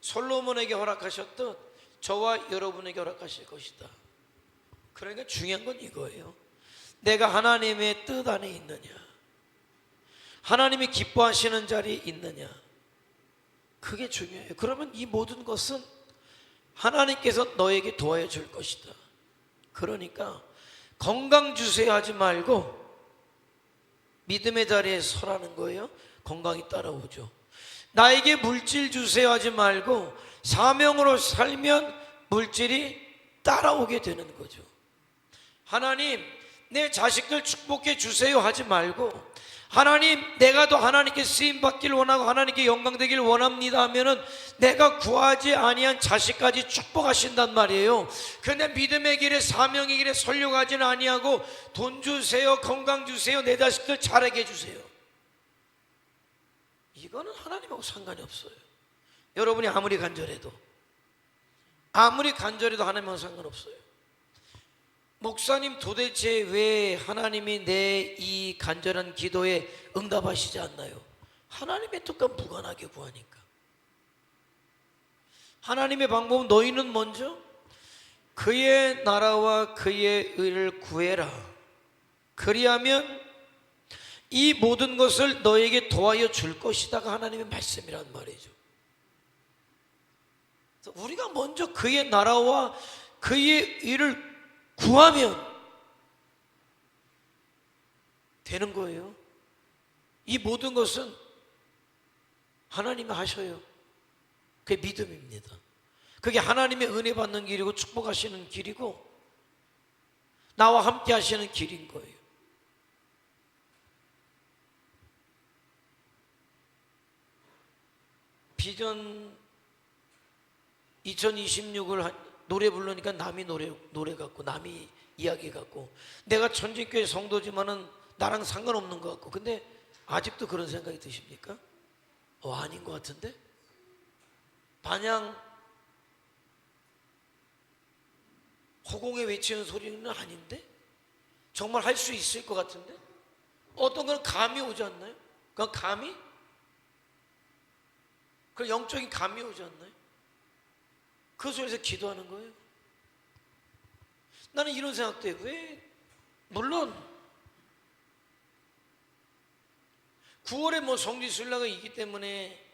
솔로몬에게 허락하셨듯 저와 여러분에게 허락하실 것이다. 그러니까 중요한 건 이거예요. 내가 하나님의 뜻 안에 있느냐, 하나님이 기뻐하시는 자리에 있느냐, 그게 중요해요. 그러면 이 모든 것은 하나님께서 너에게 도와줘 줄 것이다. 그러니까 건강 주세요 하지 말고 믿음의 자리에 서라는 거예요. 건강이 따라오죠. 나에게 물질 주세요 하지 말고 사명으로 살면 물질이 따라오게 되는 거죠. 하나님, 내 자식들 축복해 주세요 하지 말고 하나님, 내가 더 하나님께 쓰임 받기를 원하고 하나님께 영광 되기를 원합니다 하면은 내가 구하지 아니한 자식까지 축복하신단 말이에요. 그런데 믿음의 길에 사명의 길에 설려가지는 아니하고 돈 주세요, 건강 주세요, 내 자식들 잘하게 해주세요. 이거는 하나님하고 상관이 없어요. 여러분이 아무리 간절해도 하나님하고 상관없어요. 목사님, 도대체 왜 하나님이 내 이 간절한 기도에 응답하시지 않나요? 하나님의 뜻과 무관하게 구하니까. 하나님의 방법은 너희는 먼저 그의 나라와 그의 의를 구해라. 그리하면 이 모든 것을 너에게 도와여 줄 것이다가 하나님의 말씀이란 말이죠. 우리가 먼저 그의 나라와 그의 의를 구하면 되는 거예요. 이 모든 것은 하나님이 하셔요. 그게 믿음입니다. 그게 하나님의 은혜 받는 길이고 축복하시는 길이고 나와 함께 하시는 길인 거예요. 비전 2026을 노래 부르니까 남이 노래 같고 남이 이야기 같고 내가 천주교회 성도지만은 나랑 상관없는 것 같고 근데 아직도 그런 생각이 드십니까? 아닌 것 같은데? 마냥 허공에 외치는 소리는 아닌데? 정말 할 수 있을 것 같은데? 어떤 건 감이 오지 않나요? 그건 감이? 그 영적인 감이 오지 않나요? 그 소리에서 기도하는 거예요. 나는 이런 생각도 해요. 물론 9월에 성지순례가 있기 때문에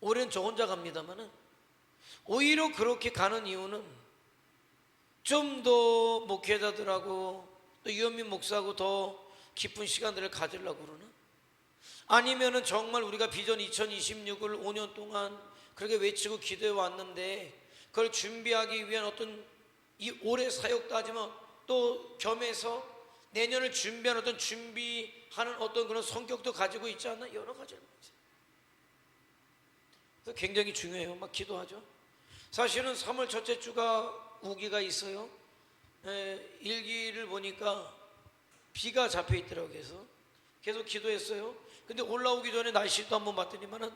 올해는 저 혼자 갑니다만은 오히려 그렇게 가는 이유는 좀 더 목회자들하고 또 유현민 목사하고 더 깊은 시간들을 가지려고 그러나 아니면은 정말 우리가 비전 2026을 5년 동안 그렇게 외치고 기도해 왔는데 그걸 준비하기 위한 어떤 이 올해 사역도 하지만 또 겸해서 내년을 준비하는 어떤 준비하는 어떤 그런 성격도 가지고 있지 않나 여러 가지를 그래서 굉장히 중요해요. 막 기도하죠. 사실은 3월 첫째 주가 우기가 있어요. 일기를 보니까 비가 잡혀 있더라고요. 그래서 계속 기도했어요. 근데 올라오기 전에 날씨도 한번 봤더니만은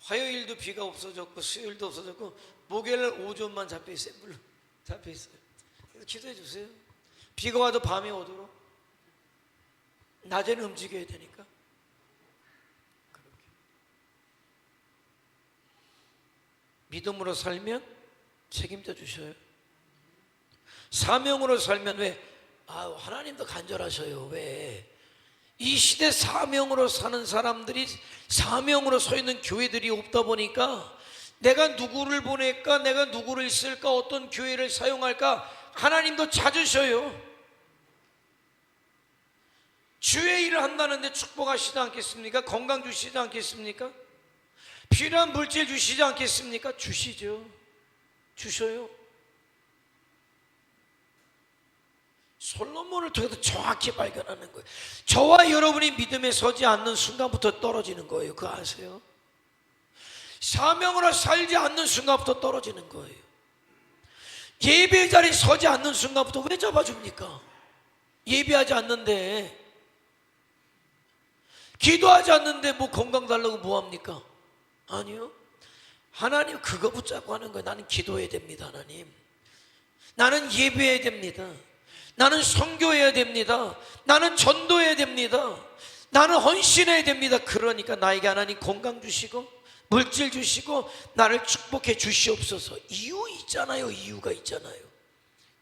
화요일도 비가 없어졌고 수요일도 없어졌고 목요일 오전만 잡혀 있어요. 물론 잡혀 있어요. 그래서 기도해 주세요. 비가 와도 밤에 오도록 낮에는 움직여야 되니까 그렇게. 믿음으로 살면 책임져 주셔요. 사명으로 살면 하나님도 간절하셔요. 이 시대 사명으로 사는 사람들이 사명으로 서 있는 교회들이 없다 보니까 내가 누구를 보낼까? 내가 누구를 쓸까? 어떤 교회를 사용할까? 하나님도 찾으셔요. 주의 일을 한다는데 축복하시지 않겠습니까? 건강 주시지 않겠습니까? 필요한 물질 주시지 않겠습니까? 주시죠. 주셔요. 솔로몬을 통해서 정확히 발견하는 거예요. 저와 여러분이 믿음에 서지 않는 순간부터 떨어지는 거예요. 그거 아세요? 사명으로 살지 않는 순간부터 떨어지는 거예요. 예배 자리에 서지 않는 순간부터 왜 잡아줍니까? 예배하지 않는데, 기도하지 않는데 뭐 건강 달라고 뭐합니까? 아니요. 하나님 그거 붙잡고 하는 거예요. 나는 기도해야 됩니다. 하나님, 나는 예배해야 됩니다. 나는 선교해야 됩니다. 나는 전도해야 됩니다. 나는 헌신해야 됩니다. 그러니까 나에게 하나님 건강 주시고 물질 주시고 나를 축복해 주시옵소서. 이유 있잖아요. 이유가 있잖아요.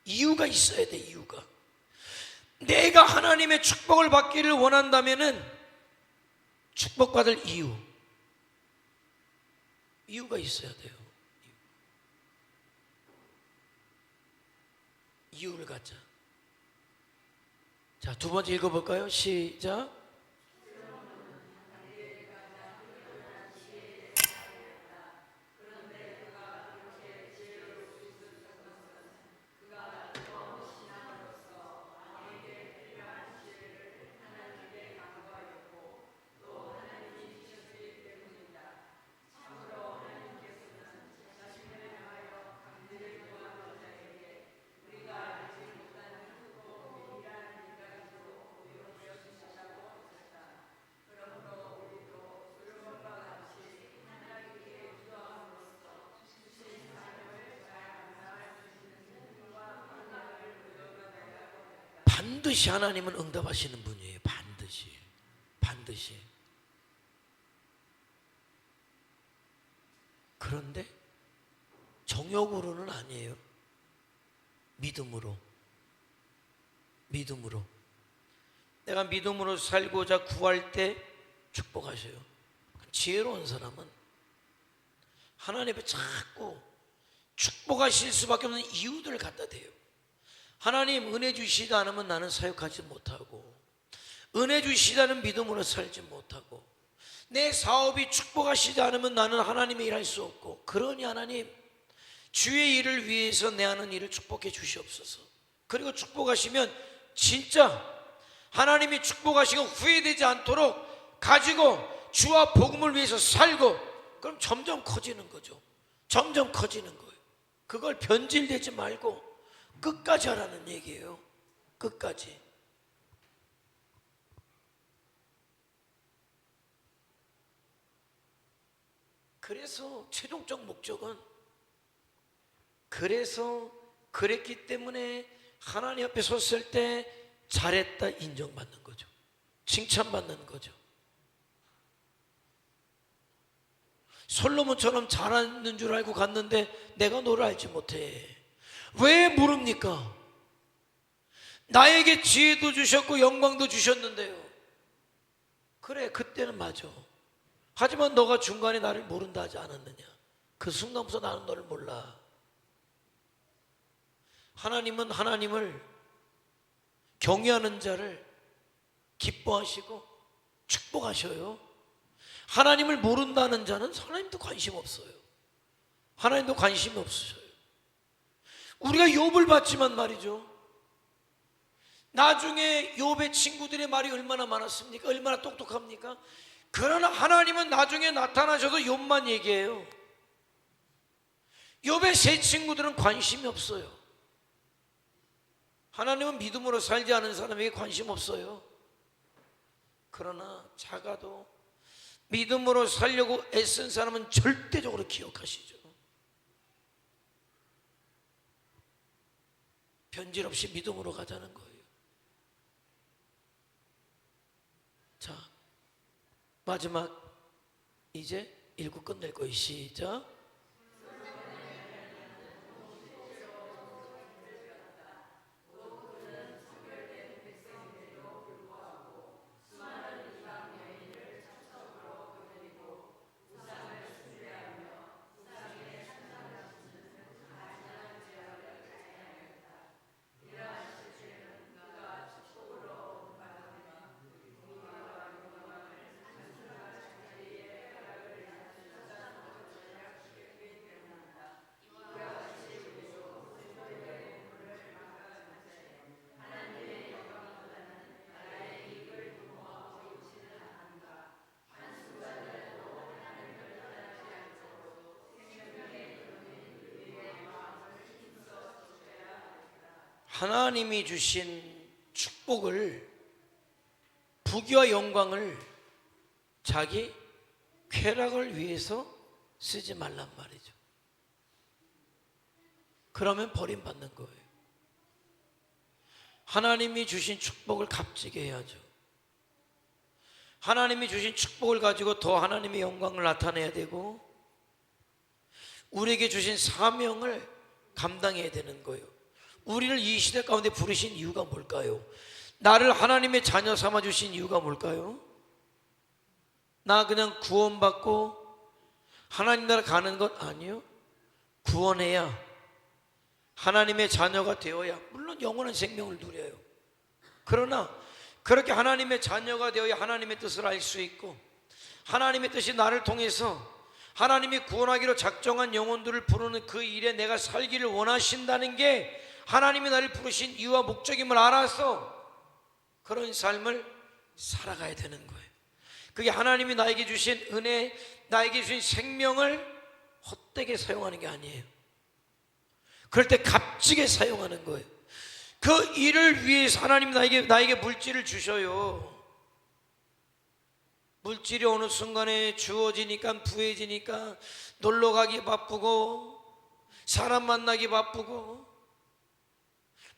이유가 있어야 돼. 이유가. 내가 하나님의 축복을 받기를 원한다면은 축복받을 이유가 있어야 돼요. 이유를 갖자. 자, 두 번째 읽어볼까요? 시작. 반드시 하나님은 응답하시는 분이에요. 반드시. 그런데 정욕으로는 아니에요. 믿음으로. 내가 믿음으로 살고자 구할 때 축복하셔요. 지혜로운 사람은 하나님 앞에 자꾸 축복하실 수밖에 없는 이유들을 갖다 대요. 하나님 은혜 주시지 않으면 나는 사역하지 못하고, 은혜 주시다는 믿음으로 살지 못하고, 내 사업이 축복하시지 않으면 나는 하나님의 일할 수 없고, 그러니 하나님 주의 일을 위해서 내 하는 일을 축복해 주시옵소서. 그리고 축복하시면 진짜 하나님이 축복하시고 후회되지 않도록 가지고 주와 복음을 위해서 살고, 그럼 점점 커지는 거죠. 점점 커지는 거예요. 그걸 변질되지 말고 끝까지 하라는 얘기예요. 끝까지. 그래서 최종적 목적은, 그래서 그랬기 때문에 하나님 앞에 섰을 때 잘했다 인정받는 거죠. 칭찬받는 거죠. 솔로몬처럼 잘하는 줄 알고 갔는데 내가 너를 알지 못해. 왜 모릅니까? 나에게 지혜도 주셨고 영광도 주셨는데요. 그래, 그때는 맞아. 하지만 너가 중간에 나를 모른다 하지 않았느냐? 그 순간부터 나는 너를 몰라. 하나님은 하나님을 경외하는 자를 기뻐하시고 축복하셔요. 하나님을 모른다는 자는 하나님도 관심 없어요. 하나님도 관심이 없으셔요. 우리가 욥을 봤지만 말이죠, 나중에 욥의 친구들의 말이 얼마나 많았습니까? 얼마나 똑똑합니까? 그러나 하나님은 나중에 나타나셔도 욥만 얘기해요. 욥의 세 친구들은 관심이 없어요. 하나님은 믿음으로 살지 않은 사람에게 관심 없어요. 그러나 작아도 믿음으로 살려고 애쓴 사람은 절대적으로 기억하시죠. 변질 없이 믿음으로 가자는 거예요. 자, 마지막 이제 읽고 끝낼 거예요. 시작. 하나님이 주신 축복을, 부귀와 영광을 자기 쾌락을 위해서 쓰지 말란 말이죠. 그러면 버림받는 거예요. 하나님이 주신 축복을 값지게 해야죠. 하나님이 주신 축복을 가지고 더 하나님의 영광을 나타내야 되고, 우리에게 주신 사명을 감당해야 되는 거예요. 우리를 이 시대 가운데 부르신 이유가 뭘까요? 나를 하나님의 자녀 삼아 주신 이유가 뭘까요? 나 그냥 구원받고 하나님 나라 가는 것 아니요. 구원해야, 하나님의 자녀가 되어야 물론 영원한 생명을 누려요. 그러나 그렇게 하나님의 자녀가 되어야 하나님의 뜻을 알 수 있고, 하나님의 뜻이 나를 통해서 하나님이 구원하기로 작정한 영혼들을 부르는 그 일에 내가 살기를 원하신다는 게 하나님이 나를 부르신 이유와 목적임을 알아서 그런 삶을 살아가야 되는 거예요. 그게 하나님이 나에게 주신 은혜, 나에게 주신 생명을 헛되게 사용하는 게 아니에요. 그럴 때 값지게 사용하는 거예요. 그 일을 위해서 하나님이 나에게 물질을 주셔요. 물질이 어느 순간에 주어지니까, 부해지니까 놀러 가기 바쁘고, 사람 만나기 바쁘고,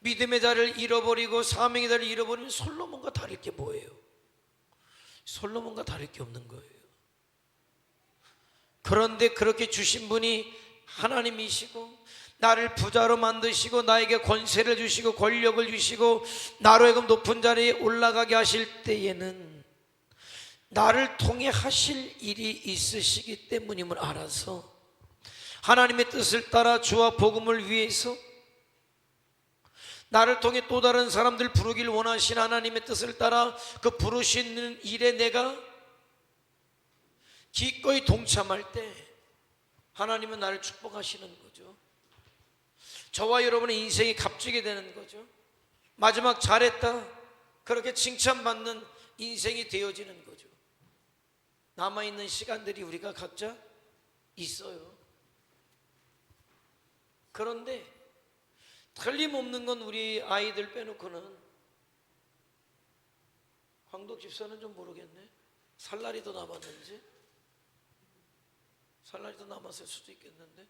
믿음의 자리를 잃어버리고 사명의 자리를 잃어버리면 솔로몬과 다를 게 뭐예요? 솔로몬과 다를 게 없는 거예요. 그런데 그렇게 주신 분이 하나님이시고, 나를 부자로 만드시고 나에게 권세를 주시고 권력을 주시고 나로 하여금 높은 자리에 올라가게 하실 때에는 나를 통해 하실 일이 있으시기 때문임을 알아서 하나님의 뜻을 따라 주와 복음을 위해서 나를 통해 또 다른 사람들 부르길 원하신 하나님의 뜻을 따라 그 부르시는 일에 내가 기꺼이 동참할 때 하나님은 나를 축복하시는 거죠. 저와 여러분의 인생이 값지게 되는 거죠. 마지막 잘했다 그렇게 칭찬받는 인생이 되어지는 거죠. 남아있는 시간들이 우리가 각자 있어요. 그런데 틀림없는 건 우리 아이들 빼놓고는, 황덕 집사는 좀 모르겠네. 살날이 더 남았는지, 살날이 더 남았을 수도 있겠는데,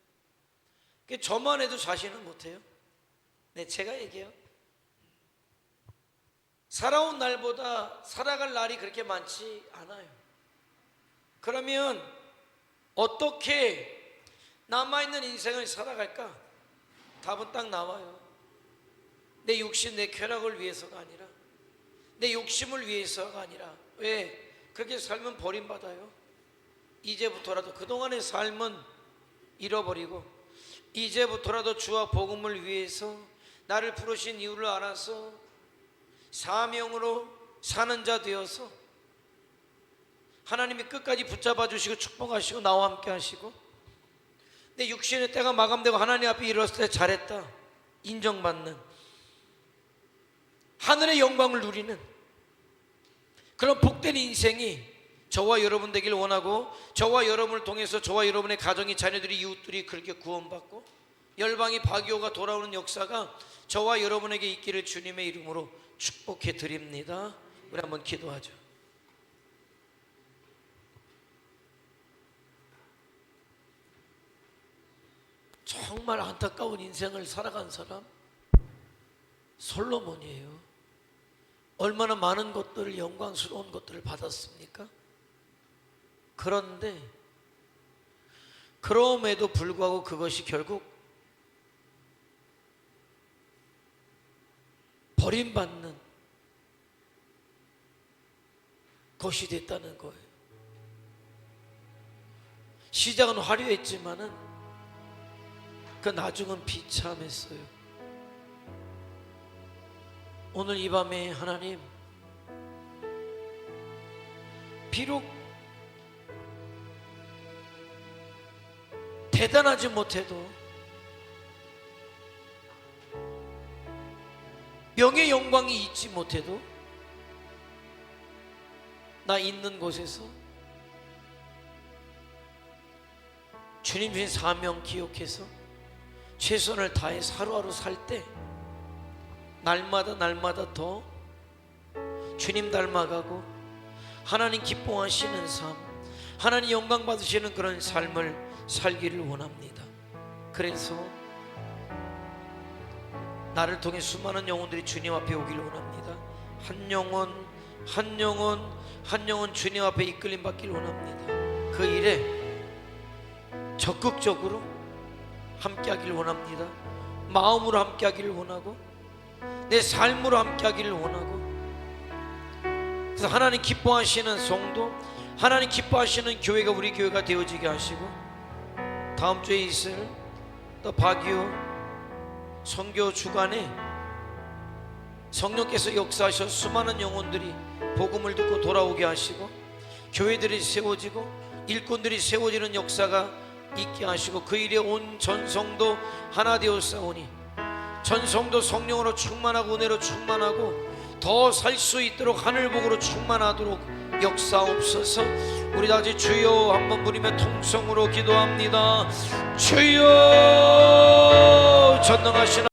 저만 해도 자신은 못해요. 네, 제가 얘기해요. 살아온 날보다 살아갈 날이 그렇게 많지 않아요. 그러면 어떻게 남아있는 인생을 살아갈까? 답은 딱 나와요. 내 육신, 내 쾌락을 위해서가 아니라, 내 욕심을 위해서가 아니라. 왜? 그렇게 살면 버림받아요. 이제부터라도 그동안의 삶은 잃어버리고 이제부터라도 주와 복음을 위해서 나를 부르신 이유를 알아서 사명으로 사는 자 되어서 하나님이 끝까지 붙잡아 주시고 축복하시고 나와 함께 하시고, 내 육신의 때가 마감되고 하나님 앞에 이르렀을 때 잘했다 인정받는, 하늘의 영광을 누리는 그런 복된 인생이 저와 여러분 되길 원하고, 저와 여러분을 통해서 저와 여러분의 가정이, 자녀들이, 이웃들이 그렇게 구원받고 열방이 바기오가 돌아오는 역사가 저와 여러분에게 있기를 주님의 이름으로 축복해 드립니다. 우리 한번 기도하죠. 정말 안타까운 인생을 살아간 사람 솔로몬이에요. 얼마나 많은 것들을, 영광스러운 것들을 받았습니까? 그런데 그럼에도 불구하고 그것이 결국 버림받는 것이 됐다는 거예요. 시작은 화려했지만은 그 나중은 비참했어요. 오늘 이 밤에 하나님, 비록 대단하지 못해도, 명예 영광이 있지 못해도 나 있는 곳에서 주님 주신 사명 기억해서 최선을 다해서 하루하루 살 때 날마다 더 주님 닮아가고 하나님 기뻐하시는 삶, 하나님 영광 받으시는 그런 삶을 살기를 원합니다. 그래서 나를 통해 수많은 영혼들이 주님 앞에 오기를 원합니다. 한 영혼 주님 앞에 이끌림 받기를 원합니다. 그 일에 적극적으로 함께 하기를 원합니다. 마음으로 함께 하기를 원하고 내 삶으로 함께 하기를 원하고, 그래서 하나님 기뻐하시는 성도, 하나님 기뻐하시는 교회가 우리 교회가 되어지게 하시고, 다음 주에 있을 또 박유 선교 주간에 성령께서 역사하셔 수많은 영혼들이 복음을 듣고 돌아오게 하시고, 교회들이 세워지고 일꾼들이 세워지는 역사가 있게 하시고, 그 일에 온 전성도 하나 되어 싸우니 전성도 성령으로 충만하고 은혜로 충만하고 더 살 수 있도록 하늘복으로 충만하도록 역사옵소서. 우리 다같이 주여 한번 부르며 통성으로 기도합니다. 주여 전능하신